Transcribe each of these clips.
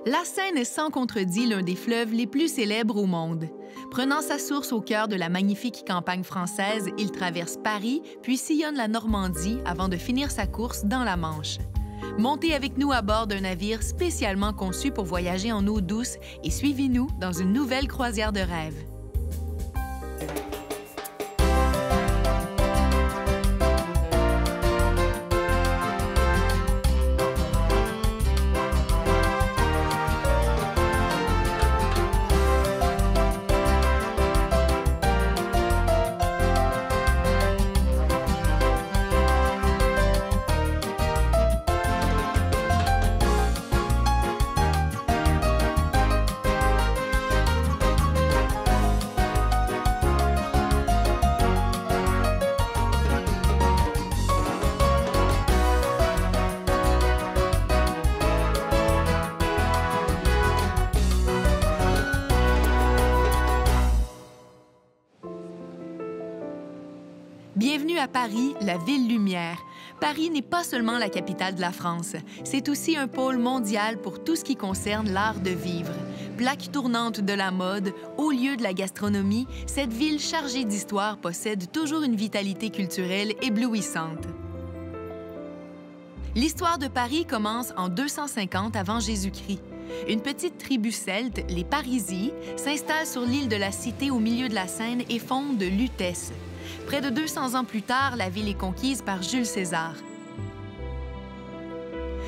La Seine est sans contredit l'un des fleuves les plus célèbres au monde. Prenant sa source au cœur de la magnifique campagne française, il traverse Paris, puis sillonne la Normandie avant de finir sa course dans la Manche. Montez avec nous à bord d'un navire spécialement conçu pour voyager en eau douce et suivez-nous dans une nouvelle croisière de rêve. Bienvenue à Paris, la ville lumière. Paris n'est pas seulement la capitale de la France, c'est aussi un pôle mondial pour tout ce qui concerne l'art de vivre. Plaque tournante de la mode, haut lieu de la gastronomie, cette ville chargée d'histoire possède toujours une vitalité culturelle éblouissante. L'histoire de Paris commence en 250 avant Jésus-Christ. Une petite tribu celte, les Parisis, s'installe sur l'île de la Cité au milieu de la Seine et fonde Lutèce. Près de 200 ans plus tard, la ville est conquise par Jules César.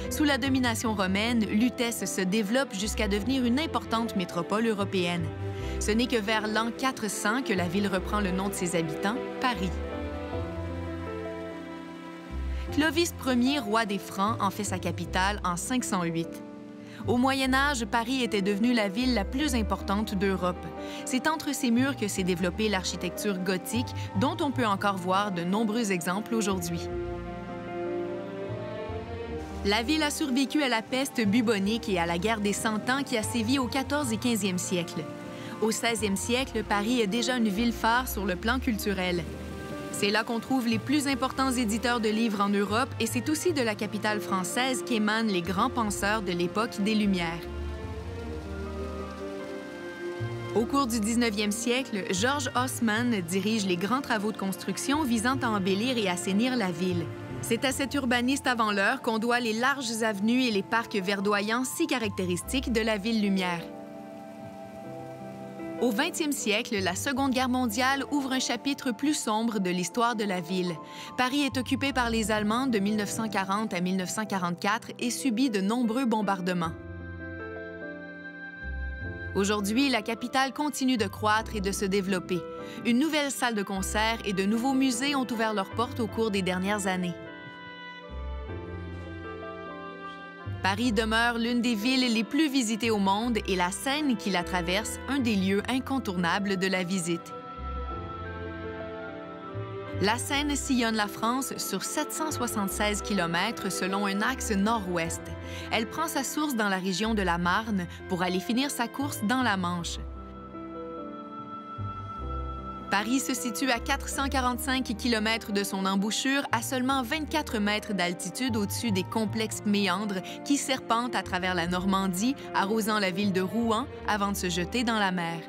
Sous la domination romaine, Lutèce se développe jusqu'à devenir une importante métropole européenne. Ce n'est que vers l'an 400 que la ville reprend le nom de ses habitants, Paris. Clovis Ier, roi des Francs, en fait sa capitale en 508. Au Moyen Âge, Paris était devenue la ville la plus importante d'Europe. C'est entre ses murs que s'est développée l'architecture gothique, dont on peut encore voir de nombreux exemples aujourd'hui. La ville a survécu à la peste bubonique et à la guerre des Cent Ans qui a sévi au 14e et 15e siècle. Au 16e siècle, Paris est déjà une ville phare sur le plan culturel. C'est là qu'on trouve les plus importants éditeurs de livres en Europe et c'est aussi de la capitale française qu'émanent les grands penseurs de l'époque des Lumières. Au cours du 19e siècle, George Haussmann dirige les grands travaux de construction visant à embellir et assainir la ville. C'est à cet urbaniste avant l'heure qu'on doit les larges avenues et les parcs verdoyants si caractéristiques de la ville lumière. Au 20e siècle, la Seconde Guerre mondiale ouvre un chapitre plus sombre de l'histoire de la ville. Paris est occupé par les Allemands de 1940 à 1944 et subit de nombreux bombardements. Aujourd'hui, la capitale continue de croître et de se développer. Une nouvelle salle de concert et de nouveaux musées ont ouvert leurs portes au cours des dernières années. Paris demeure l'une des villes les plus visitées au monde et la Seine qui la traverse, un des lieux incontournables de la visite. La Seine sillonne la France sur 776 km selon un axe nord-ouest. Elle prend sa source dans la région de la Marne pour aller finir sa course dans la Manche. Paris se situe à 445 km de son embouchure, à seulement 24 mètres d'altitude au-dessus des complexes méandres qui serpentent à travers la Normandie, arrosant la ville de Rouen avant de se jeter dans la mer.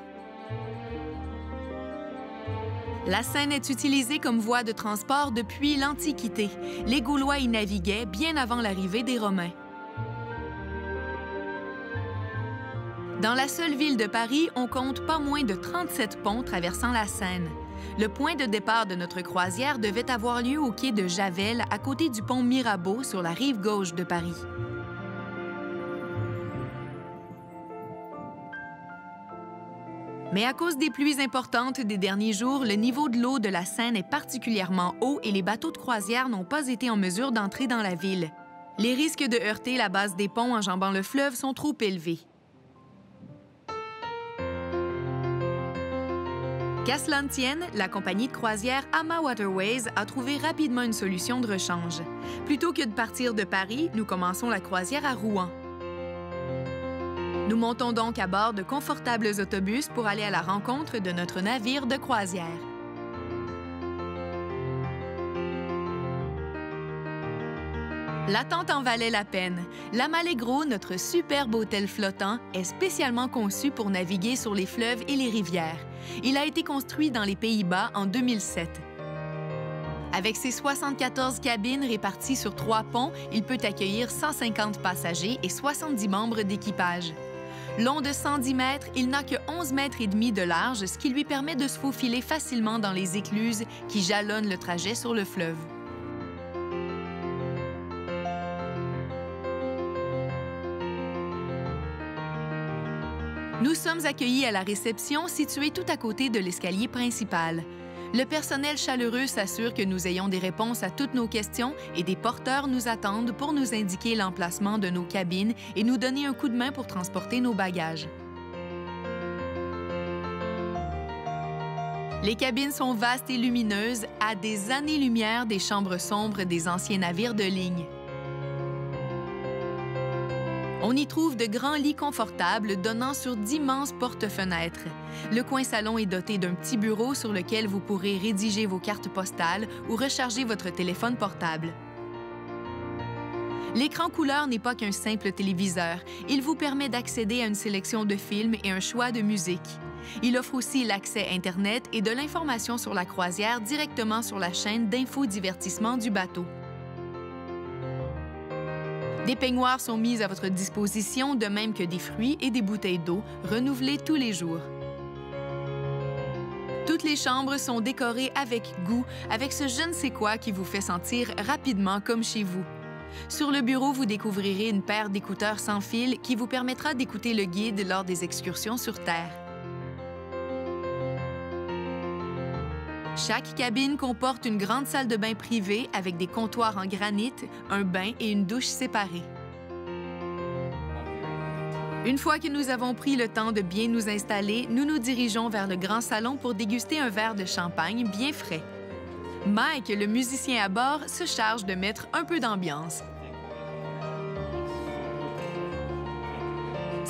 La Seine est utilisée comme voie de transport depuis l'Antiquité. Les Gaulois y naviguaient bien avant l'arrivée des Romains. Dans la seule ville de Paris, on compte pas moins de 37 ponts traversant la Seine. Le point de départ de notre croisière devait avoir lieu au quai de Javel, à côté du pont Mirabeau, sur la rive gauche de Paris. Mais à cause des pluies importantes des derniers jours, le niveau de l'eau de la Seine est particulièrement haut et les bateaux de croisière n'ont pas été en mesure d'entrer dans la ville. Les risques de heurter la base des ponts enjambant le fleuve sont trop élevés. Qu'à cela ne tienne, la compagnie de croisière Ama Waterways a trouvé rapidement une solution de rechange. Plutôt que de partir de Paris, nous commençons la croisière à Rouen. Nous montons donc à bord de confortables autobus pour aller à la rencontre de notre navire de croisière. L'attente en valait la peine. L'Amallegro, notre superbe hôtel flottant, est spécialement conçu pour naviguer sur les fleuves et les rivières. Il a été construit dans les Pays-Bas en 2007. Avec ses 74 cabines réparties sur 3 ponts, il peut accueillir 150 passagers et 70 membres d'équipage. Long de 110 mètres, il n'a que 11 mètres et demi de large, ce qui lui permet de se faufiler facilement dans les écluses qui jalonnent le trajet sur le fleuve. Nous sommes accueillis à la réception située tout à côté de l'escalier principal. Le personnel chaleureux s'assure que nous ayons des réponses à toutes nos questions et des porteurs nous attendent pour nous indiquer l'emplacement de nos cabines et nous donner un coup de main pour transporter nos bagages. Les cabines sont vastes et lumineuses, à des années-lumière des chambres sombres des anciens navires de ligne. On y trouve de grands lits confortables donnant sur d'immenses porte-fenêtres. Le coin salon est doté d'un petit bureau sur lequel vous pourrez rédiger vos cartes postales ou recharger votre téléphone portable. L'écran couleur n'est pas qu'un simple téléviseur. Il vous permet d'accéder à une sélection de films et un choix de musique. Il offre aussi l'accès Internet et de l'information sur la croisière directement sur la chaîne d'infodivertissement du bateau. Des peignoirs sont mis à votre disposition, de même que des fruits et des bouteilles d'eau, renouvelées tous les jours. Toutes les chambres sont décorées avec goût, avec ce je ne sais quoi qui vous fait sentir rapidement comme chez vous. Sur le bureau, vous découvrirez une paire d'écouteurs sans fil qui vous permettra d'écouter le guide lors des excursions sur Terre. Chaque cabine comporte une grande salle de bain privée avec des comptoirs en granit, un bain et une douche séparés. Une fois que nous avons pris le temps de bien nous installer, nous nous dirigeons vers le grand salon pour déguster un verre de champagne bien frais. Mike, le musicien à bord, se charge de mettre un peu d'ambiance.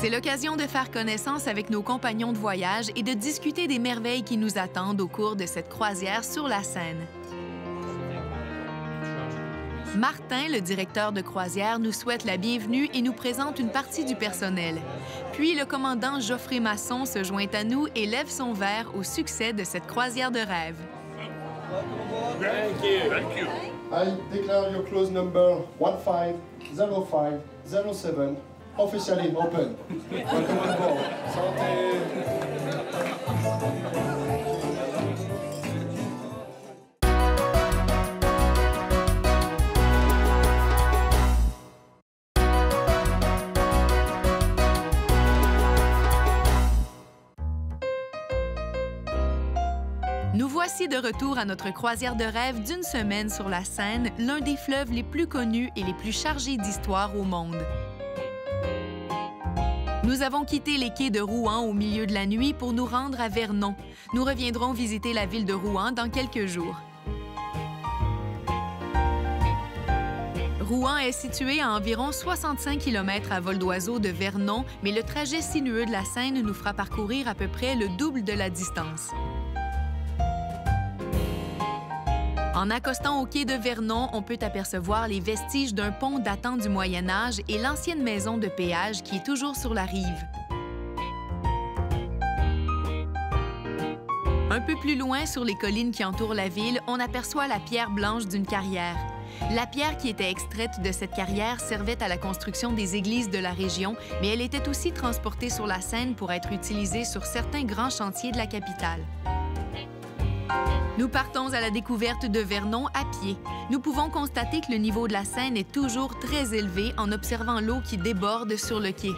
C'est l'occasion de faire connaissance avec nos compagnons de voyage et de discuter des merveilles qui nous attendent au cours de cette croisière sur la Seine. Martin, le directeur de croisière, nous souhaite la bienvenue et nous présente une partie du personnel. Puis le commandant Geoffrey Masson se joint à nous et lève son verre au succès de cette croisière de rêve. Thank you. Thank you. I declare your close number 150507 officially open. Welcome on board. Santé. Nous voici de retour à notre croisière de rêve d'une semaine sur la Seine, l'un des fleuves les plus connus et les plus chargés d'histoire au monde. Nous avons quitté les quais de Rouen au milieu de la nuit pour nous rendre à Vernon. Nous reviendrons visiter la ville de Rouen dans quelques jours. Rouen est situé à environ 65 km à vol d'oiseau de Vernon, mais le trajet sinueux de la Seine nous fera parcourir à peu près le double de la distance. En accostant au quai de Vernon, on peut apercevoir les vestiges d'un pont datant du Moyen Âge et l'ancienne maison de péage qui est toujours sur la rive. Un peu plus loin, sur les collines qui entourent la ville, on aperçoit la pierre blanche d'une carrière. La pierre qui était extraite de cette carrière servait à la construction des églises de la région, mais elle était aussi transportée sur la Seine pour être utilisée sur certains grands chantiers de la capitale. Nous partons à la découverte de Vernon à pied. Nous pouvons constater que le niveau de la Seine est toujours très élevé en observant l'eau qui déborde sur le quai.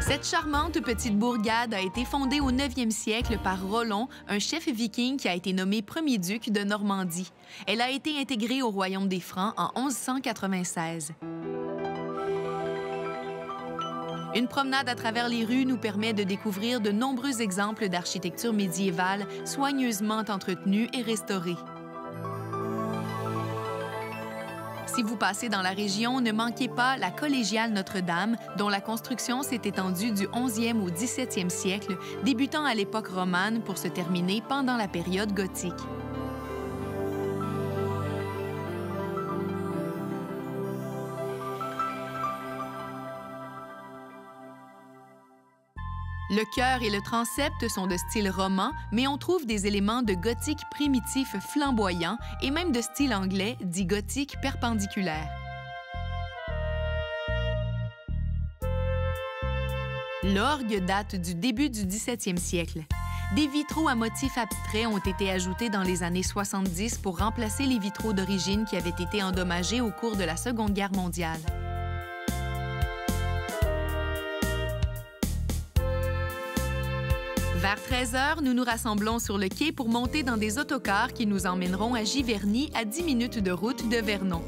Cette charmante petite bourgade a été fondée au 9e siècle par Rollon, un chef viking qui a été nommé premier duc de Normandie. Elle a été intégrée au royaume des Francs en 1196. Une promenade à travers les rues nous permet de découvrir de nombreux exemples d'architecture médiévale soigneusement entretenue et restaurée. Si vous passez dans la région, ne manquez pas la collégiale Notre-Dame, dont la construction s'est étendue du 11e au 17e siècle, débutant à l'époque romane pour se terminer pendant la période gothique. Le chœur et le transept sont de style roman, mais on trouve des éléments de gothique primitif flamboyant et même de style anglais, dit gothique perpendiculaire. L'orgue date du début du 17e siècle. Des vitraux à motifs abstraits ont été ajoutés dans les années 70 pour remplacer les vitraux d'origine qui avaient été endommagés au cours de la Seconde Guerre mondiale. Vers 13 h, nous nous rassemblons sur le quai pour monter dans des autocars qui nous emmèneront à Giverny, à 10 minutes de route de Vernon.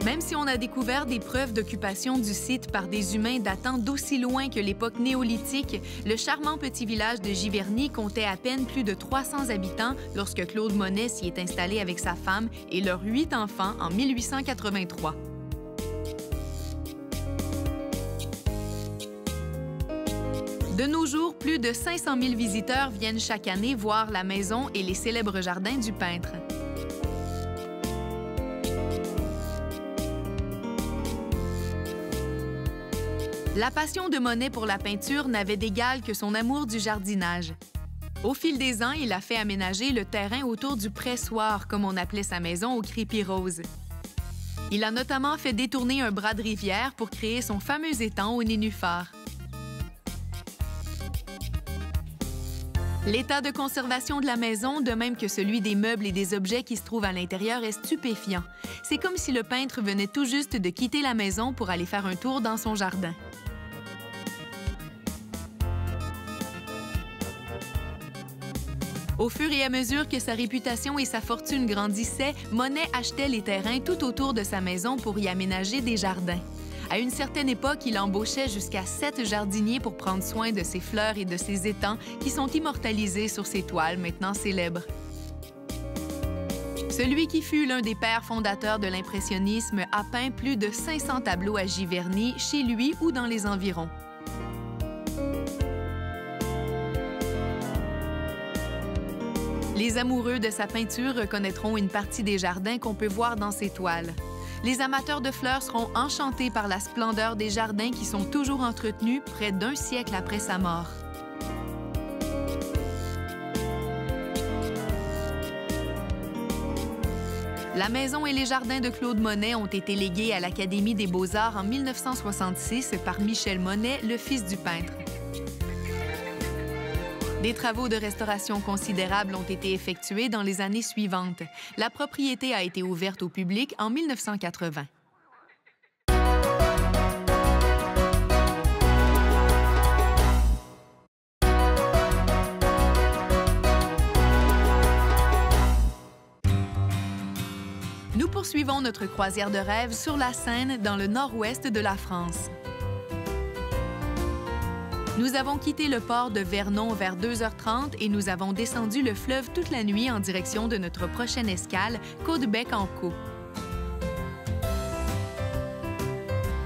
Même si on a découvert des preuves d'occupation du site par des humains datant d'aussi loin que l'époque néolithique, le charmant petit village de Giverny comptait à peine plus de 300 habitants lorsque Claude Monet s'y est installé avec sa femme et leurs 8 enfants en 1883. De nos jours, plus de 500 000 visiteurs viennent chaque année voir la maison et les célèbres jardins du peintre. La passion de Monet pour la peinture n'avait d'égal que son amour du jardinage. Au fil des ans, il a fait aménager le terrain autour du pressoir, comme on appelait sa maison au Crépi Rose. Il a notamment fait détourner un bras de rivière pour créer son fameux étang au nénuphar. L'état de conservation de la maison, de même que celui des meubles et des objets qui se trouvent à l'intérieur, est stupéfiant. C'est comme si le peintre venait tout juste de quitter la maison pour aller faire un tour dans son jardin. Au fur et à mesure que sa réputation et sa fortune grandissaient, Monet achetait les terrains tout autour de sa maison pour y aménager des jardins. À une certaine époque, il embauchait jusqu'à 7 jardiniers pour prendre soin de ses fleurs et de ses étangs qui sont immortalisés sur ses toiles, maintenant célèbres. Celui qui fut l'un des pères fondateurs de l'impressionnisme a peint plus de 500 tableaux à Giverny, chez lui ou dans les environs. Les amoureux de sa peinture reconnaîtront une partie des jardins qu'on peut voir dans ses toiles. Les amateurs de fleurs seront enchantés par la splendeur des jardins qui sont toujours entretenus près d'un siècle après sa mort. La maison et les jardins de Claude Monet ont été légués à l'Académie des Beaux-Arts en 1966 par Michel Monet, le fils du peintre. Des travaux de restauration considérables ont été effectués dans les années suivantes. La propriété a été ouverte au public en 1980. Nous poursuivons notre croisière de rêve sur la Seine, dans le nord-ouest de la France. Nous avons quitté le port de Vernon vers 2 h 30 et nous avons descendu le fleuve toute la nuit en direction de notre prochaine escale, Caudebec-en-Caux.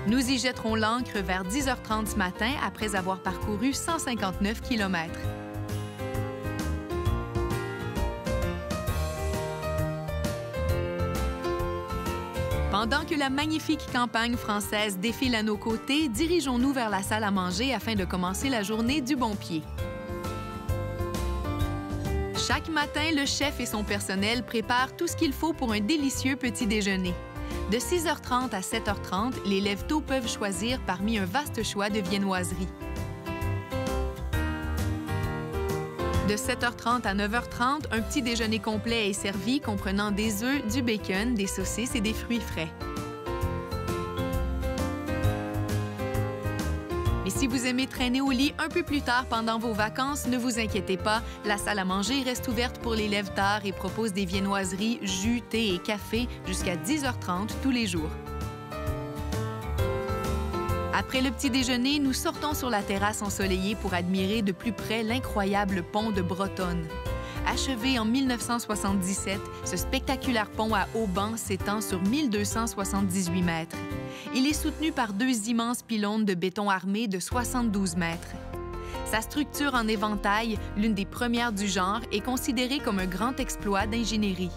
Nous y jetterons l'ancre vers 10 h 30 ce matin après avoir parcouru 159 km. Pendant que la magnifique campagne française défile à nos côtés, dirigeons-nous vers la salle à manger afin de commencer la journée du bon pied. Chaque matin, le chef et son personnel préparent tout ce qu'il faut pour un délicieux petit déjeuner. De 6 h 30 à 7 h 30, les lève-tôt peuvent choisir parmi un vaste choix de viennoiseries. De 7 h 30 à 9 h 30, un petit déjeuner complet est servi comprenant des œufs, du bacon, des saucisses et des fruits frais. Mais si vous aimez traîner au lit un peu plus tard pendant vos vacances, ne vous inquiétez pas, la salle à manger reste ouverte pour les lève-tard et propose des viennoiseries, jus, thé et café jusqu'à 10 h 30 tous les jours. Après le petit déjeuner, nous sortons sur la terrasse ensoleillée pour admirer de plus près l'incroyable pont de Brotonne. Achevé en 1977, ce spectaculaire pont à haubans s'étend sur 1278 mètres. Il est soutenu par 2 immenses pylônes de béton armé de 72 mètres. Sa structure en éventail, l'une des premières du genre, est considérée comme un grand exploit d'ingénierie.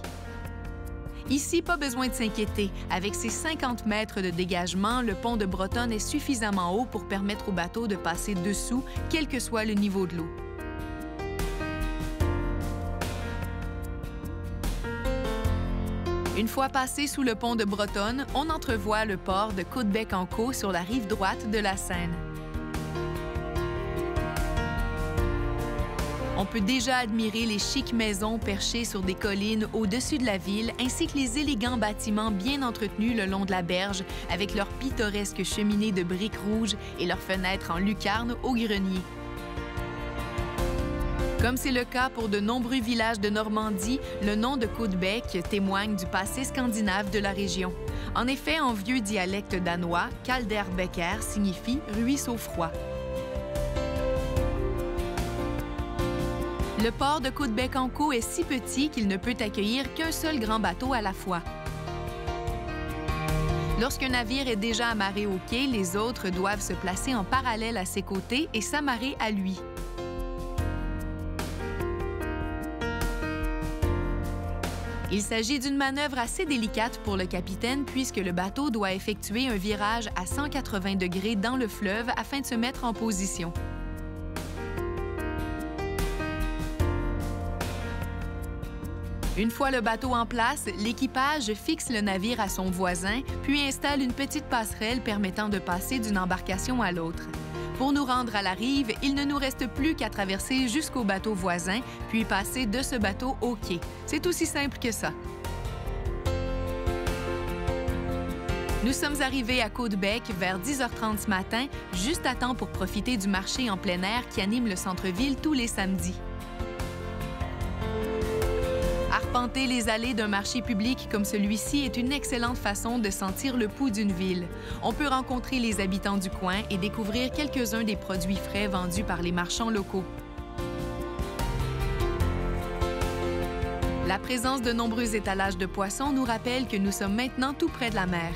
Ici, pas besoin de s'inquiéter. Avec ses 50 mètres de dégagement, le pont de Bretonne est suffisamment haut pour permettre au bateau de passer dessous, quel que soit le niveau de l'eau. Une fois passé sous le pont de Bretonne, on entrevoit le port de Caudebec-en-Caux sur la rive droite de la Seine. On peut déjà admirer les chics maisons perchées sur des collines au-dessus de la ville, ainsi que les élégants bâtiments bien entretenus le long de la berge, avec leurs pittoresques cheminées de briques rouges et leurs fenêtres en lucarne au grenier. Comme c'est le cas pour de nombreux villages de Normandie, le nom de Caudebec témoigne du passé scandinave de la région. En effet, en vieux dialecte danois, Kalderbekker signifie « ruisseau froid ». Le port de Caudebec-en-Caux est si petit qu'il ne peut accueillir qu'un seul grand bateau à la fois. Lorsqu'un navire est déjà amarré au quai, les autres doivent se placer en parallèle à ses côtés et s'amarrer à lui. Il s'agit d'une manœuvre assez délicate pour le capitaine puisque le bateau doit effectuer un virage à 180 degrés dans le fleuve afin de se mettre en position. Une fois le bateau en place, l'équipage fixe le navire à son voisin, puis installe une petite passerelle permettant de passer d'une embarcation à l'autre. Pour nous rendre à la rive, il ne nous reste plus qu'à traverser jusqu'au bateau voisin, puis passer de ce bateau au quai. C'est aussi simple que ça. Nous sommes arrivés à Caudebec vers 10h30 ce matin, juste à temps pour profiter du marché en plein air qui anime le centre-ville tous les samedis. Arpenter les allées d'un marché public comme celui-ci est une excellente façon de sentir le pouls d'une ville. On peut rencontrer les habitants du coin et découvrir quelques-uns des produits frais vendus par les marchands locaux. La présence de nombreux étalages de poissons nous rappelle que nous sommes maintenant tout près de la mer.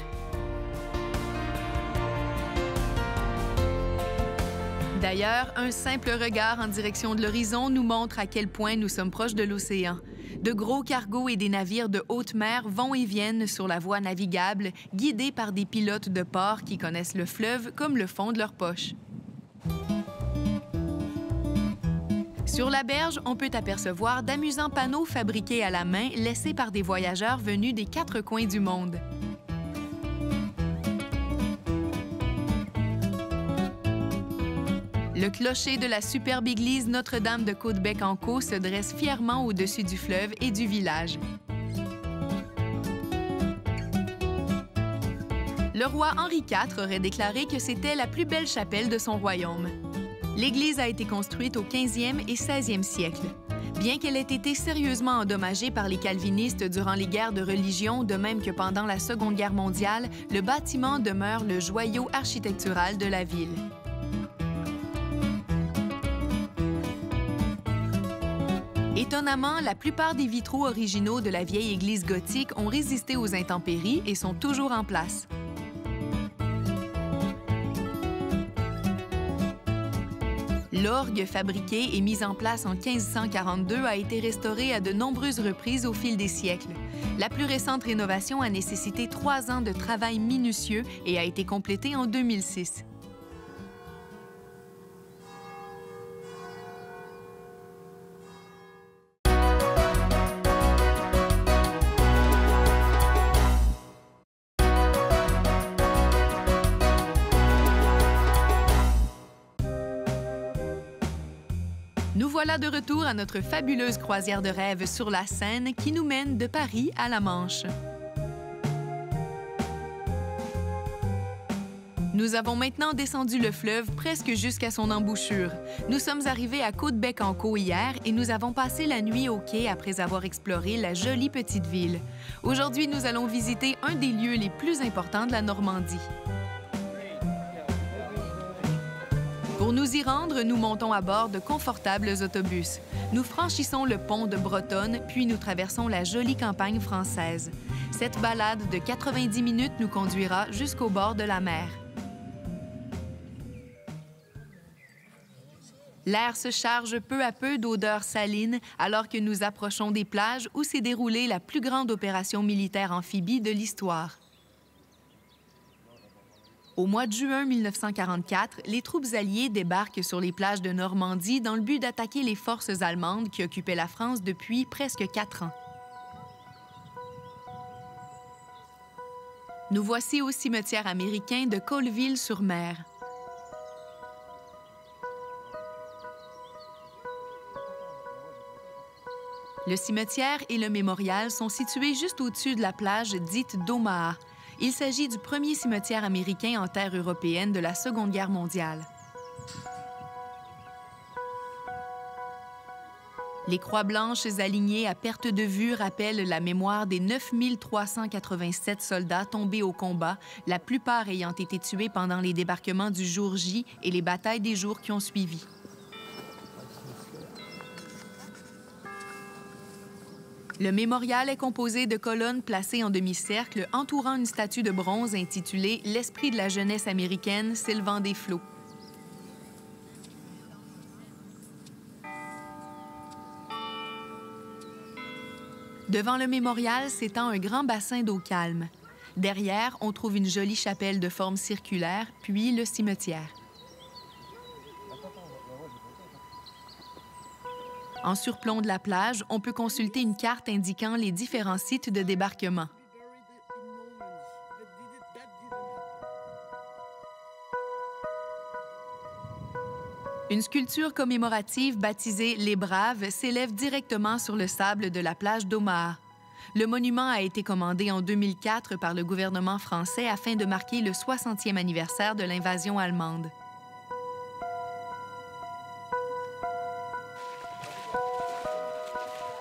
D'ailleurs, un simple regard en direction de l'horizon nous montre à quel point nous sommes proches de l'océan. De gros cargos et des navires de haute mer vont et viennent sur la voie navigable, guidés par des pilotes de port qui connaissent le fleuve comme le fond de leur poche. Sur la berge, on peut apercevoir d'amusants panneaux fabriqués à la main laissés par des voyageurs venus des 4 coins du monde. Le clocher de la superbe église Notre-Dame de Caudebec-en-Caux se dresse fièrement au-dessus du fleuve et du village. Le roi Henri IV aurait déclaré que c'était la plus belle chapelle de son royaume. L'église a été construite au 15e et 16e siècle. Bien qu'elle ait été sérieusement endommagée par les calvinistes durant les guerres de religion, de même que pendant la Seconde Guerre mondiale, le bâtiment demeure le joyau architectural de la ville. Étonnamment, la plupart des vitraux originaux de la vieille église gothique ont résisté aux intempéries et sont toujours en place. L'orgue fabriqué et mis en place en 1542 a été restauré à de nombreuses reprises au fil des siècles. La plus récente rénovation a nécessité 3 ans de travail minutieux et a été complétée en 2006. Nous voilà de retour à notre fabuleuse croisière de rêve sur la Seine qui nous mène de Paris à la Manche. Nous avons maintenant descendu le fleuve presque jusqu'à son embouchure. Nous sommes arrivés à Caudebec-en-Caux hier et nous avons passé la nuit au quai après avoir exploré la jolie petite ville. Aujourd'hui, nous allons visiter un des lieux les plus importants de la Normandie. Pour nous y rendre, nous montons à bord de confortables autobus. Nous franchissons le pont de Bretonne, puis nous traversons la jolie campagne française. Cette balade de 90 minutes nous conduira jusqu'au bord de la mer. L'air se charge peu à peu d'odeurs salines alors que nous approchons des plages où s'est déroulée la plus grande opération militaire amphibie de l'histoire. Au mois de juin 1944, les troupes alliées débarquent sur les plages de Normandie dans le but d'attaquer les forces allemandes qui occupaient la France depuis presque 4 ans. Nous voici au cimetière américain de Colville-sur-Mer. Le cimetière et le mémorial sont situés juste au-dessus de la plage dite d'Omaha. Il s'agit du premier cimetière américain en terre européenne de la Seconde Guerre mondiale. Les croix blanches alignées à perte de vue rappellent la mémoire des 9 387 soldats tombés au combat, la plupart ayant été tués pendant les débarquements du jour J et les batailles des jours qui ont suivi. Le mémorial est composé de colonnes placées en demi-cercle entourant une statue de bronze intitulée « L'esprit de la jeunesse américaine s'élevant des flots ». Devant le mémorial s'étend un grand bassin d'eau calme. Derrière, on trouve une jolie chapelle de forme circulaire, puis le cimetière. En surplomb de la plage, on peut consulter une carte indiquant les différents sites de débarquement. Une sculpture commémorative baptisée « Les Braves » s'élève directement sur le sable de la plage d'Omaha. Le monument a été commandé en 2004 par le gouvernement français afin de marquer le 60e anniversaire de l'invasion allemande.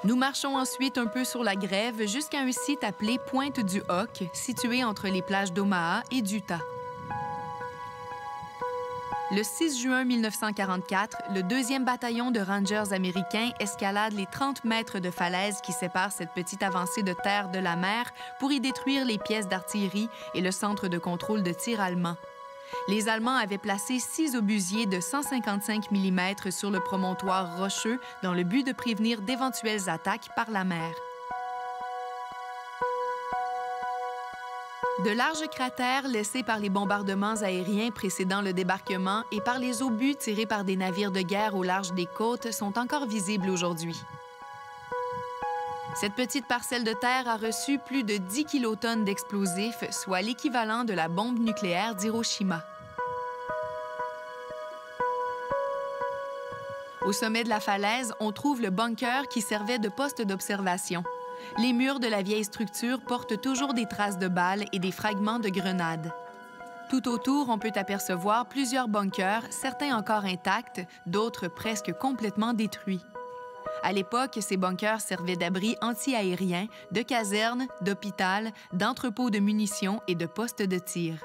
Nous marchons ensuite un peu sur la grève jusqu'à un site appelé Pointe du Hoc, situé entre les plages d'Omaha et d'Utah. Le 6 juin 1944, le 2e bataillon de Rangers américains escalade les 30 mètres de falaise qui séparent cette petite avancée de terre de la mer pour y détruire les pièces d'artillerie et le centre de contrôle de tir allemand. Les Allemands avaient placé 6 obusiers de 155 mm sur le promontoire rocheux dans le but de prévenir d'éventuelles attaques par la mer. De larges cratères laissés par les bombardements aériens précédant le débarquement et par les obus tirés par des navires de guerre au large des côtes sont encore visibles aujourd'hui. Cette petite parcelle de terre a reçu plus de 10 kilotonnes d'explosifs, soit l'équivalent de la bombe nucléaire d'Hiroshima. Au sommet de la falaise, on trouve le bunker qui servait de poste d'observation. Les murs de la vieille structure portent toujours des traces de balles et des fragments de grenades. Tout autour, on peut apercevoir plusieurs bunkers, certains encore intacts, d'autres presque complètement détruits. À l'époque, ces bunkers servaient d'abri anti-aérien, de caserne, d'hôpital, d'entrepôts de munitions et de postes de tir.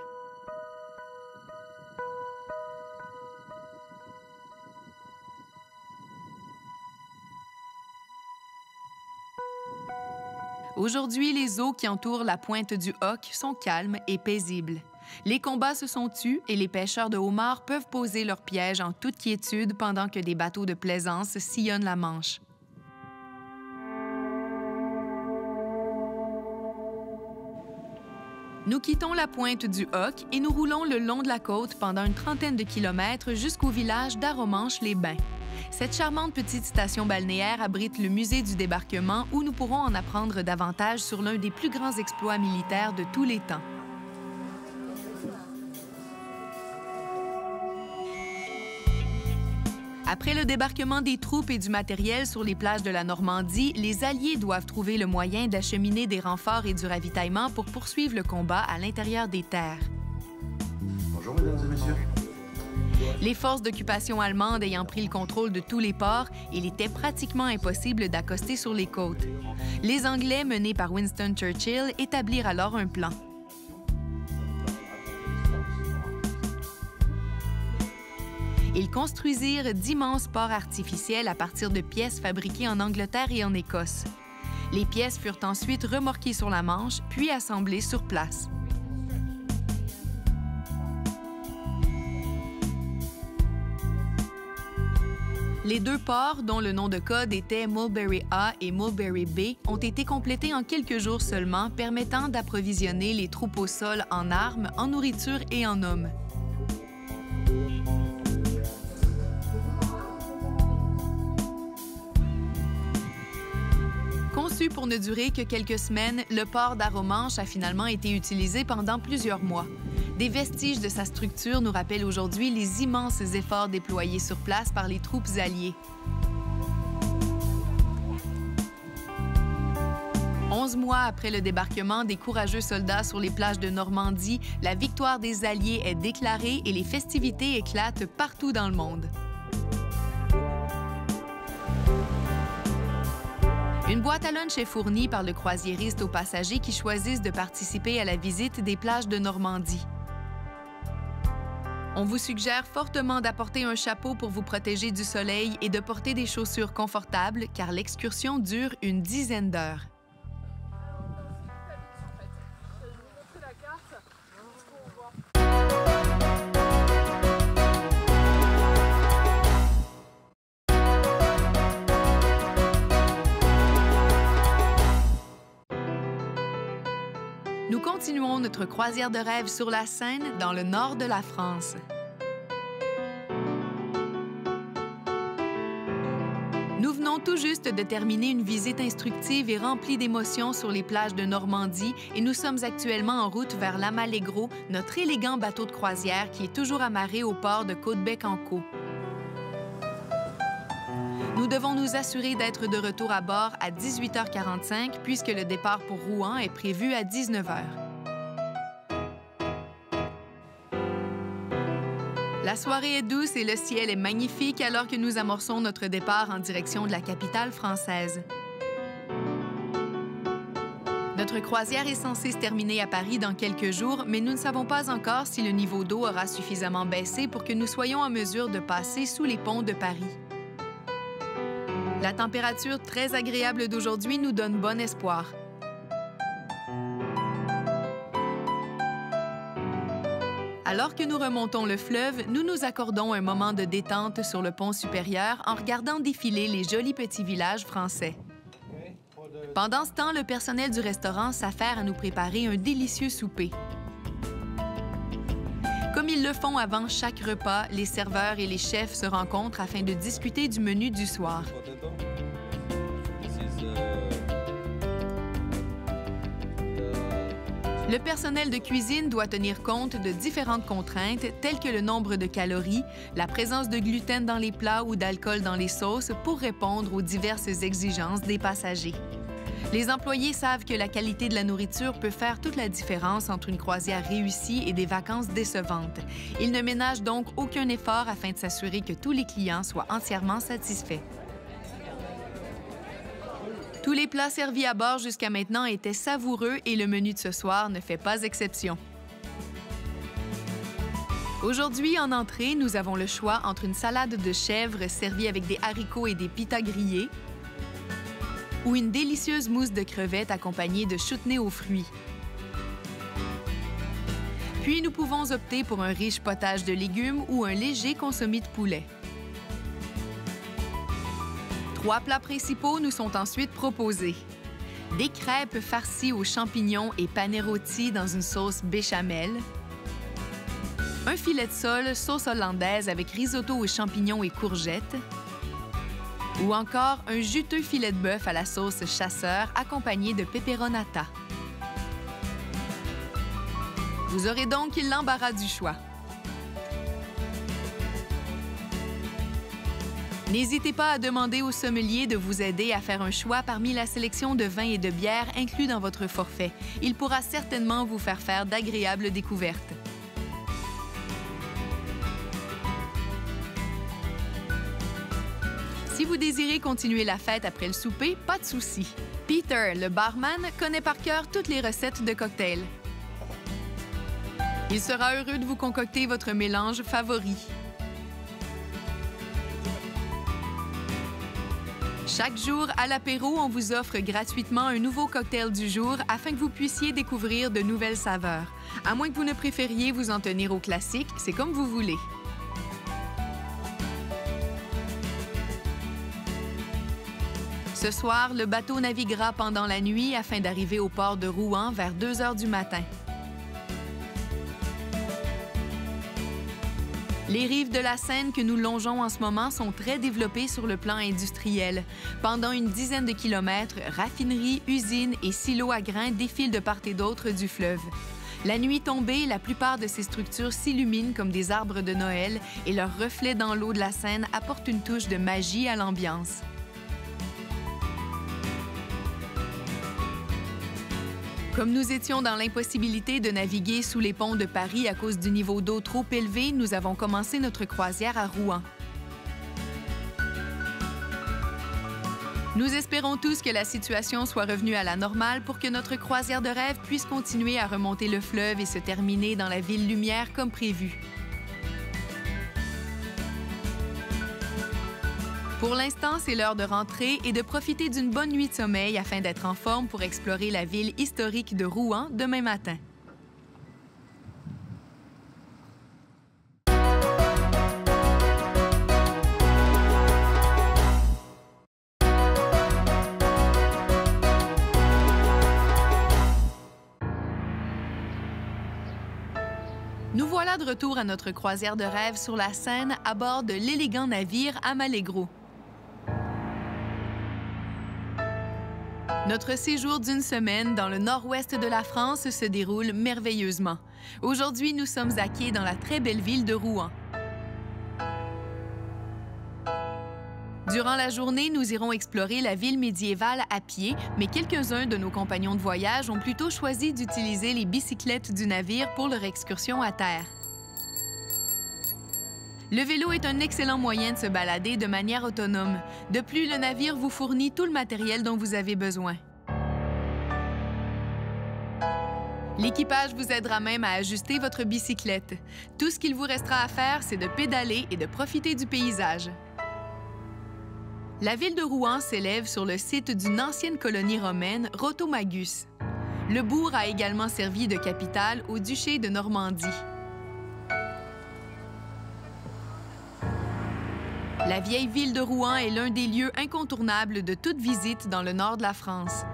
Aujourd'hui, les eaux qui entourent la pointe du Hoc sont calmes et paisibles. Les combats se sont tus et les pêcheurs de homards peuvent poser leurs pièges en toute quiétude pendant que des bateaux de plaisance sillonnent la Manche. Nous quittons la pointe du Hoc et nous roulons le long de la côte pendant une trentaine de kilomètres jusqu'au village d'Aromanches-les-Bains. Cette charmante petite station balnéaire abrite le musée du débarquement où nous pourrons en apprendre davantage sur l'un des plus grands exploits militaires de tous les temps. Après le débarquement des troupes et du matériel sur les plages de la Normandie, les Alliés doivent trouver le moyen d'acheminer des renforts et du ravitaillement pour poursuivre le combat à l'intérieur des terres. Bonjour, mesdames et messieurs. Les forces d'occupation allemandes ayant pris le contrôle de tous les ports, il était pratiquement impossible d'accoster sur les côtes. Les Anglais, menés par Winston Churchill, établirent alors un plan. Ils construisirent d'immenses ports artificiels à partir de pièces fabriquées en Angleterre et en Écosse. Les pièces furent ensuite remorquées sur la Manche, puis assemblées sur place. Les deux ports, dont le nom de code était Mulberry A et Mulberry B, ont été complétés en quelques jours seulement, permettant d'approvisionner les troupes au sol en armes, en nourriture et en hommes. Conçu pour ne durer que quelques semaines, le port d'Arromanches a finalement été utilisé pendant plusieurs mois. Des vestiges de sa structure nous rappellent aujourd'hui les immenses efforts déployés sur place par les troupes alliées. 11 mois après le débarquement des courageux soldats sur les plages de Normandie, la victoire des Alliés est déclarée et les festivités éclatent partout dans le monde. Une boîte à lunch est fournie par le croisiériste aux passagers qui choisissent de participer à la visite des plages de Normandie. On vous suggère fortement d'apporter un chapeau pour vous protéger du soleil et de porter des chaussures confortables car l'excursion dure une dizaine d'heures. Nous continuons notre croisière de rêve sur la Seine, dans le nord de la France. Nous venons tout juste de terminer une visite instructive et remplie d'émotions sur les plages de Normandie et nous sommes actuellement en route vers l'Amallegro, notre élégant bateau de croisière qui est toujours amarré au port de Caudebec-en-Caux. Nous devons nous assurer d'être de retour à bord à 18h45 puisque le départ pour Rouen est prévu à 19h. La soirée est douce et le ciel est magnifique alors que nous amorçons notre départ en direction de la capitale française. Notre croisière est censée se terminer à Paris dans quelques jours, mais nous ne savons pas encore si le niveau d'eau aura suffisamment baissé pour que nous soyons en mesure de passer sous les ponts de Paris. La température très agréable d'aujourd'hui nous donne bon espoir. Alors que nous remontons le fleuve, nous nous accordons un moment de détente sur le pont supérieur en regardant défiler les jolis petits villages français. Pendant ce temps, le personnel du restaurant s'affaire à nous préparer un délicieux souper. Comme ils le font avant chaque repas, les serveurs et les chefs se rencontrent afin de discuter du menu du soir. Le personnel de cuisine doit tenir compte de différentes contraintes telles que le nombre de calories, la présence de gluten dans les plats ou d'alcool dans les sauces pour répondre aux diverses exigences des passagers. Les employés savent que la qualité de la nourriture peut faire toute la différence entre une croisière réussie et des vacances décevantes. Ils ne ménagent donc aucun effort afin de s'assurer que tous les clients soient entièrement satisfaits. Tous les plats servis à bord jusqu'à maintenant étaient savoureux et le menu de ce soir ne fait pas exception. Aujourd'hui, en entrée, nous avons le choix entre une salade de chèvre servie avec des haricots et des pitas grillés ou une délicieuse mousse de crevettes accompagnée de chutney aux fruits. Puis, nous pouvons opter pour un riche potage de légumes ou un léger consommé de poulet. 3 plats principaux nous sont ensuite proposés. Des crêpes farcies aux champignons et pané rôti dans une sauce béchamel, un filet de sole sauce hollandaise avec risotto aux champignons et courgettes, ou encore un juteux filet de bœuf à la sauce chasseur accompagné de pepperonata. Vous aurez donc l'embarras du choix. N'hésitez pas à demander au sommelier de vous aider à faire un choix parmi la sélection de vins et de bières inclus dans votre forfait. Il pourra certainement vous faire d'agréables découvertes. Si vous désirez continuer la fête après le souper, pas de souci. Peter, le barman, connaît par cœur toutes les recettes de cocktails. Il sera heureux de vous concocter votre mélange favori. Chaque jour, à l'apéro, on vous offre gratuitement un nouveau cocktail du jour afin que vous puissiez découvrir de nouvelles saveurs. À moins que vous ne préfériez vous en tenir au classique, c'est comme vous voulez. Ce soir, le bateau naviguera pendant la nuit afin d'arriver au port de Rouen vers 2 heures du matin. Les rives de la Seine que nous longeons en ce moment sont très développées sur le plan industriel. Pendant une dizaine de kilomètres, raffineries, usines et silos à grains défilent de part et d'autre du fleuve. La nuit tombée, la plupart de ces structures s'illuminent comme des arbres de Noël et leurs reflets dans l'eau de la Seine apportent une touche de magie à l'ambiance. Comme nous étions dans l'impossibilité de naviguer sous les ponts de Paris à cause du niveau d'eau trop élevé, nous avons commencé notre croisière à Rouen. Nous espérons tous que la situation soit revenue à la normale pour que notre croisière de rêve puisse continuer à remonter le fleuve et se terminer dans la ville lumière comme prévu. Pour l'instant, c'est l'heure de rentrer et de profiter d'une bonne nuit de sommeil afin d'être en forme pour explorer la ville historique de Rouen demain matin. Nous voilà de retour à notre croisière de rêve sur la Seine à bord de l'élégant navire Amallegro. Notre séjour d'une semaine dans le nord-ouest de la France se déroule merveilleusement. Aujourd'hui, nous sommes à quai dans la très belle ville de Rouen. Durant la journée, nous irons explorer la ville médiévale à pied, mais quelques-uns de nos compagnons de voyage ont plutôt choisi d'utiliser les bicyclettes du navire pour leur excursion à terre. Le vélo est un excellent moyen de se balader de manière autonome. De plus, le navire vous fournit tout le matériel dont vous avez besoin. L'équipage vous aidera même à ajuster votre bicyclette. Tout ce qu'il vous restera à faire, c'est de pédaler et de profiter du paysage. La ville de Rouen s'élève sur le site d'une ancienne colonie romaine, Rotomagus. Le bourg a également servi de capitale au duché de Normandie. La vieille ville de Rouen est l'un des lieux incontournables de toute visite dans le nord de la France.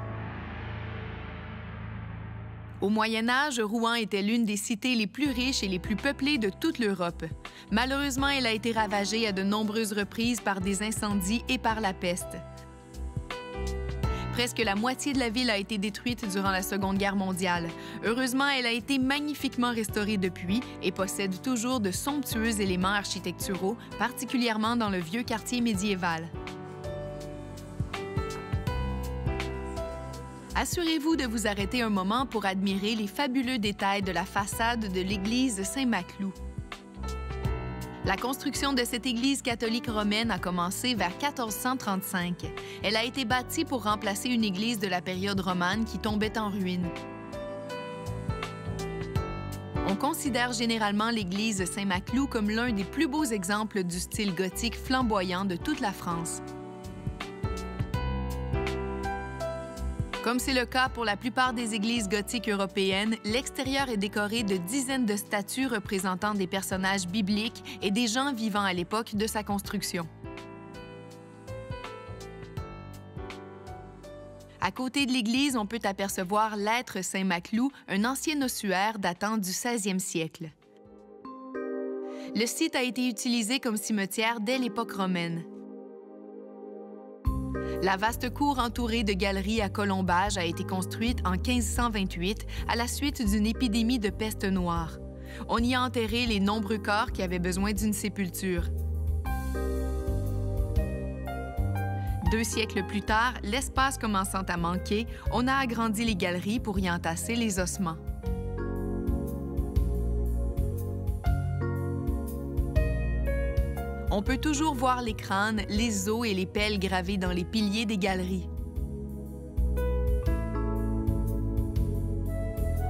Au Moyen Âge, Rouen était l'une des cités les plus riches et les plus peuplées de toute l'Europe. Malheureusement, elle a été ravagée à de nombreuses reprises par des incendies et par la peste. Presque la moitié de la ville a été détruite durant la Seconde Guerre mondiale. Heureusement, elle a été magnifiquement restaurée depuis et possède toujours de somptueux éléments architecturaux, particulièrement dans le vieux quartier médiéval. Assurez-vous de vous arrêter un moment pour admirer les fabuleux détails de la façade de l'église Saint-Maclou. La construction de cette église catholique romaine a commencé vers 1435. Elle a été bâtie pour remplacer une église de la période romane qui tombait en ruine. On considère généralement l'église Saint-Maclou comme l'un des plus beaux exemples du style gothique flamboyant de toute la France. Comme c'est le cas pour la plupart des églises gothiques européennes, l'extérieur est décoré de dizaines de statues représentant des personnages bibliques et des gens vivant à l'époque de sa construction. À côté de l'église, on peut apercevoir l'Être Saint-Maclou, un ancien ossuaire datant du 16e siècle. Le site a été utilisé comme cimetière dès l'époque romaine. La vaste cour entourée de galeries à colombages a été construite en 1528 à la suite d'une épidémie de peste noire. On y a enterré les nombreux corps qui avaient besoin d'une sépulture. 2 siècles plus tard, l'espace commençant à manquer, on a agrandi les galeries pour y entasser les ossements. On peut toujours voir les crânes, les os et les pelles gravés dans les piliers des galeries.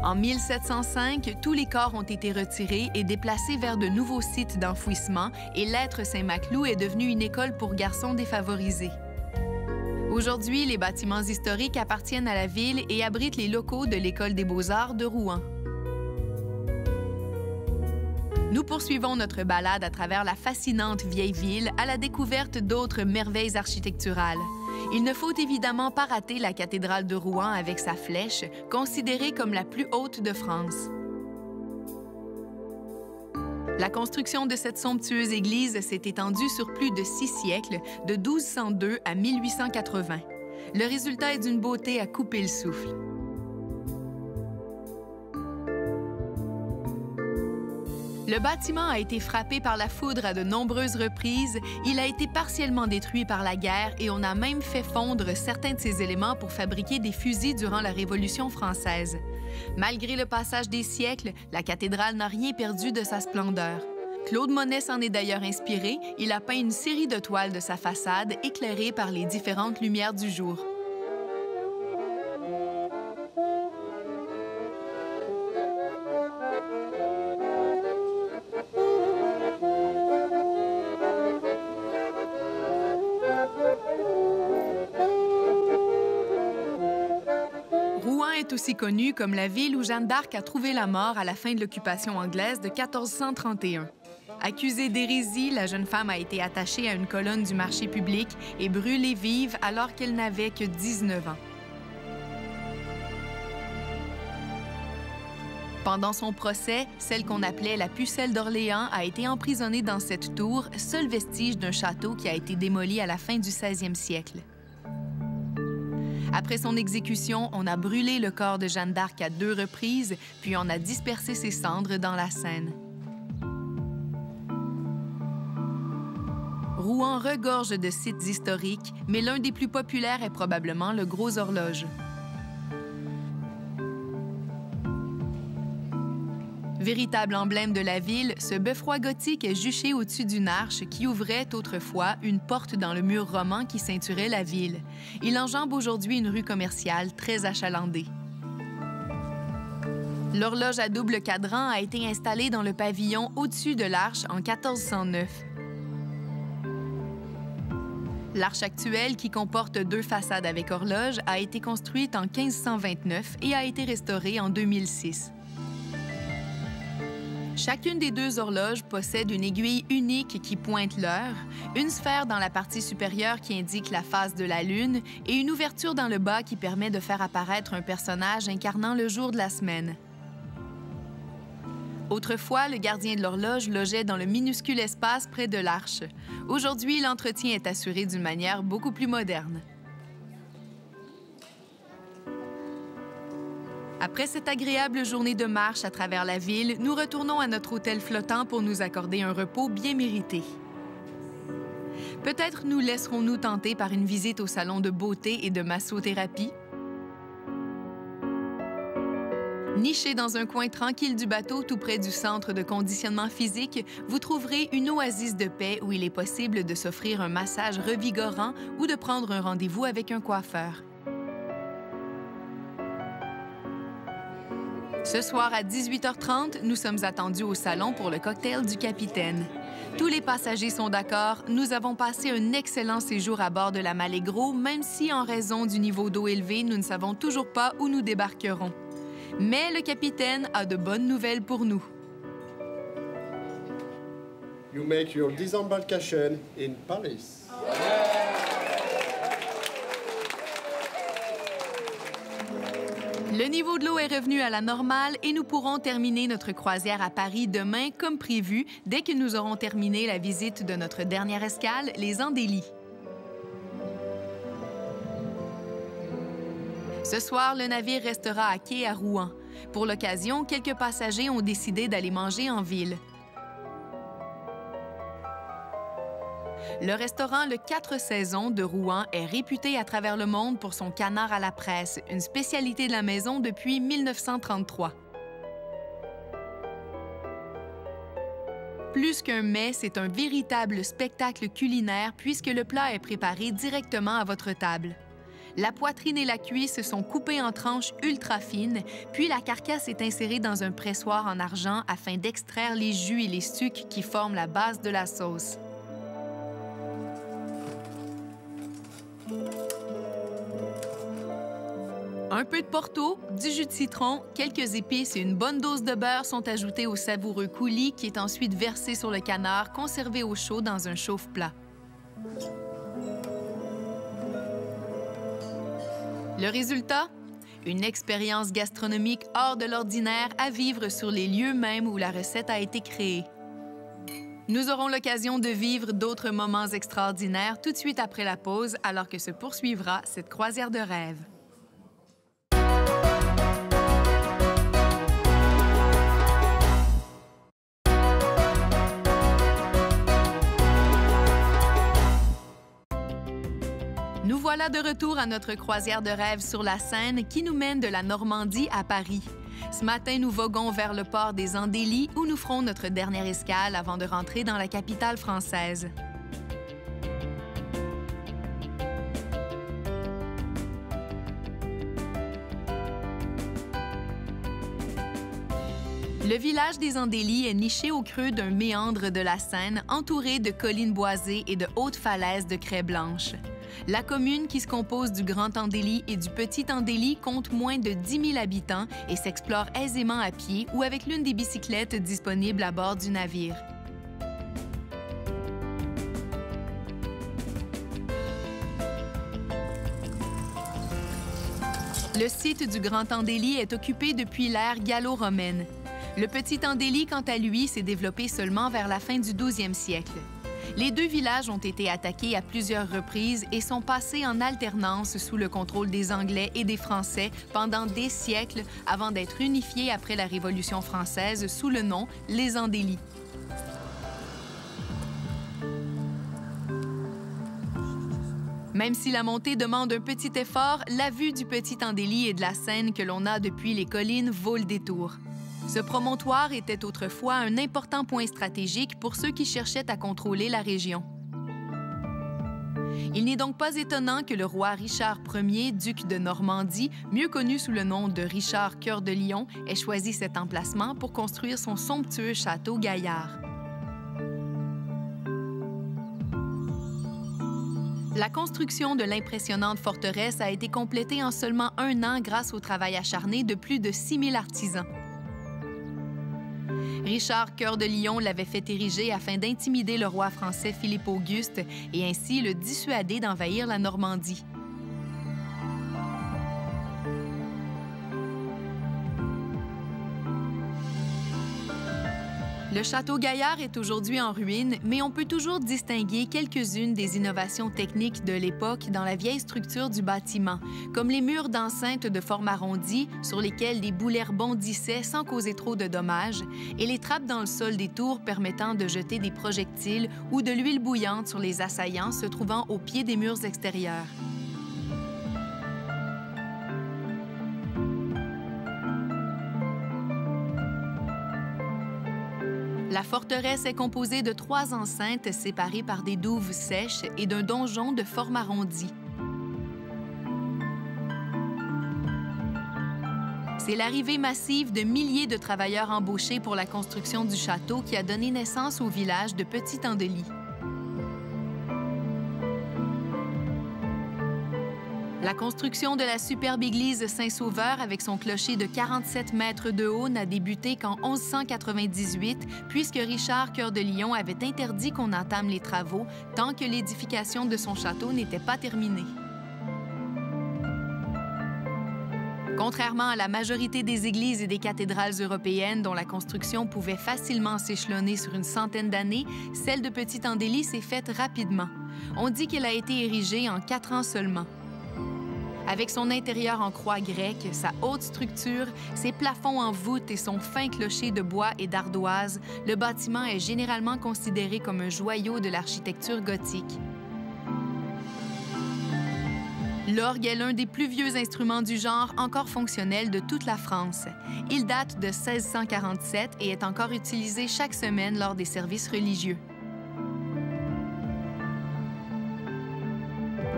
En 1705, tous les corps ont été retirés et déplacés vers de nouveaux sites d'enfouissement et l'Être Saint-Maclou est devenu une école pour garçons défavorisés. Aujourd'hui, les bâtiments historiques appartiennent à la ville et abritent les locaux de l'École des beaux-arts de Rouen. Nous poursuivons notre balade à travers la fascinante vieille ville à la découverte d'autres merveilles architecturales. Il ne faut évidemment pas rater la cathédrale de Rouen avec sa flèche, considérée comme la plus haute de France. La construction de cette somptueuse église s'est étendue sur plus de 6 siècles, de 1202 à 1880. Le résultat est d'une beauté à couper le souffle. Le bâtiment a été frappé par la foudre à de nombreuses reprises, il a été partiellement détruit par la guerre et on a même fait fondre certains de ses éléments pour fabriquer des fusils durant la Révolution française. Malgré le passage des siècles, la cathédrale n'a rien perdu de sa splendeur. Claude Monet s'en est d'ailleurs inspiré, il a peint une série de toiles de sa façade éclairées par les différentes lumières du jour. Est aussi connue comme la ville où Jeanne d'Arc a trouvé la mort à la fin de l'occupation anglaise de 1431. Accusée d'hérésie, la jeune femme a été attachée à une colonne du marché public et brûlée vive alors qu'elle n'avait que 19 ans. Pendant son procès, celle qu'on appelait la Pucelle d'Orléans a été emprisonnée dans cette tour, seul vestige d'un château qui a été démoli à la fin du 16e siècle. Après son exécution, on a brûlé le corps de Jeanne d'Arc à 2 reprises, puis on a dispersé ses cendres dans la Seine. Rouen regorge de sites historiques, mais l'un des plus populaires est probablement le Gros Horloge. Véritable emblème de la ville, ce beffroi gothique est juché au-dessus d'une arche qui ouvrait autrefois une porte dans le mur roman qui ceinturait la ville. Il enjambe aujourd'hui une rue commerciale très achalandée. L'horloge à double cadran a été installée dans le pavillon au-dessus de l'arche en 1409. L'arche actuelle, qui comporte 2 façades avec horloge, a été construite en 1529 et a été restaurée en 2006. Chacune des 2 horloges possède une aiguille unique qui pointe l'heure, une sphère dans la partie supérieure qui indique la phase de la Lune et une ouverture dans le bas qui permet de faire apparaître un personnage incarnant le jour de la semaine. Autrefois, le gardien de l'horloge logeait dans le minuscule espace près de l'arche. Aujourd'hui, l'entretien est assuré d'une manière beaucoup plus moderne. Après cette agréable journée de marche à travers la ville, nous retournons à notre hôtel flottant pour nous accorder un repos bien mérité. Peut-être nous laisserons-nous tenter par une visite au salon de beauté et de massothérapie. Niché dans un coin tranquille du bateau tout près du centre de conditionnement physique, vous trouverez une oasis de paix où il est possible de s'offrir un massage revigorant ou de prendre un rendez-vous avec un coiffeur. Ce soir à 18h30, nous sommes attendus au salon pour le cocktail du capitaine. Tous les passagers sont d'accord, nous avons passé un excellent séjour à bord de la Mallegro, même si, en raison du niveau d'eau élevé, nous ne savons toujours pas où nous débarquerons. Mais le capitaine a de bonnes nouvelles pour nous. You make your disembarkation in Paris. Le niveau de l'eau est revenu à la normale et nous pourrons terminer notre croisière à Paris demain comme prévu, dès que nous aurons terminé la visite de notre dernière escale, les Andélies. Ce soir, le navire restera à quai à Rouen. Pour l'occasion, quelques passagers ont décidé d'aller manger en ville. Le restaurant Le 4 Saisons de Rouen est réputé à travers le monde pour son canard à la presse, une spécialité de la maison depuis 1933. Plus qu'un mets, c'est un véritable spectacle culinaire puisque le plat est préparé directement à votre table. La poitrine et la cuisse sont coupées en tranches ultra fines, puis la carcasse est insérée dans un pressoir en argent afin d'extraire les jus et les sucs qui forment la base de la sauce. Un peu de Porto, du jus de citron, quelques épices et une bonne dose de beurre sont ajoutés au savoureux coulis qui est ensuite versé sur le canard conservé au chaud dans un chauffe-plat. Le résultat? Une expérience gastronomique hors de l'ordinaire à vivre sur les lieux mêmes où la recette a été créée. Nous aurons l'occasion de vivre d'autres moments extraordinaires tout de suite après la pause, alors que se poursuivra cette croisière de rêve. Nous voilà de retour à notre croisière de rêve sur la Seine qui nous mène de la Normandie à Paris. Ce matin, nous voguons vers le port des Andélies où nous ferons notre dernière escale avant de rentrer dans la capitale française. Le village des Andélies est niché au creux d'un méandre de la Seine, entouré de collines boisées et de hautes falaises de craie blanche. La commune, qui se compose du Grand Andélie et du Petit Andélie, compte moins de 10 000 habitants et s'explore aisément à pied ou avec l'une des bicyclettes disponibles à bord du navire. Le site du Grand Andélie est occupé depuis l'ère gallo-romaine. Le Petit Andélie, quant à lui, s'est développé seulement vers la fin du 12e siècle. Les deux villages ont été attaqués à plusieurs reprises et sont passés en alternance sous le contrôle des Anglais et des Français pendant des siècles avant d'être unifiés après la Révolution française sous le nom Les Andélies. Même si la montée demande un petit effort, la vue du Petit Andélie et de la Seine que l'on a depuis les collines vaut le détour. Ce promontoire était autrefois un important point stratégique pour ceux qui cherchaient à contrôler la région. Il n'est donc pas étonnant que le roi Richard Ier, duc de Normandie, mieux connu sous le nom de Richard Cœur de Lion, ait choisi cet emplacement pour construire son somptueux château Gaillard. La construction de l'impressionnante forteresse a été complétée en seulement 1 an grâce au travail acharné de plus de 6 000 artisans. Richard Cœur de Lion l'avait fait ériger afin d'intimider le roi français Philippe Auguste et ainsi le dissuader d'envahir la Normandie. Le château Gaillard est aujourd'hui en ruine, mais on peut toujours distinguer quelques-unes des innovations techniques de l'époque dans la vieille structure du bâtiment, comme les murs d'enceinte de forme arrondie sur lesquels des boulets rebondissaient sans causer trop de dommages, et les trappes dans le sol des tours permettant de jeter des projectiles ou de l'huile bouillante sur les assaillants se trouvant au pied des murs extérieurs. La forteresse est composée de 3 enceintes séparées par des douves sèches et d'un donjon de forme arrondie. C'est l'arrivée massive de milliers de travailleurs embauchés pour la construction du château qui a donné naissance au village de Petit Andélie. La construction de la superbe église Saint-Sauveur avec son clocher de 47 mètres de haut n'a débuté qu'en 1198, puisque Richard Cœur de Lion avait interdit qu'on entame les travaux tant que l'édification de son château n'était pas terminée. Contrairement à la majorité des églises et des cathédrales européennes dont la construction pouvait facilement s'échelonner sur une centaine d'années, celle de Petit Andélie s'est faite rapidement. On dit qu'elle a été érigée en 4 ans seulement. Avec son intérieur en croix grecque, sa haute structure, ses plafonds en voûte et son fin clocher de bois et d'ardoise, le bâtiment est généralement considéré comme un joyau de l'architecture gothique. L'orgue est l'un des plus vieux instruments du genre encore fonctionnels de toute la France. Il date de 1647 et est encore utilisé chaque semaine lors des services religieux.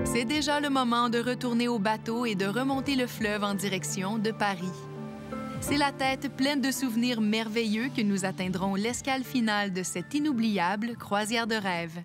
C'est déjà le moment de retourner au bateau et de remonter le fleuve en direction de Paris. C'est la tête pleine de souvenirs merveilleux que nous atteindrons l'escale finale de cette inoubliable croisière de rêve.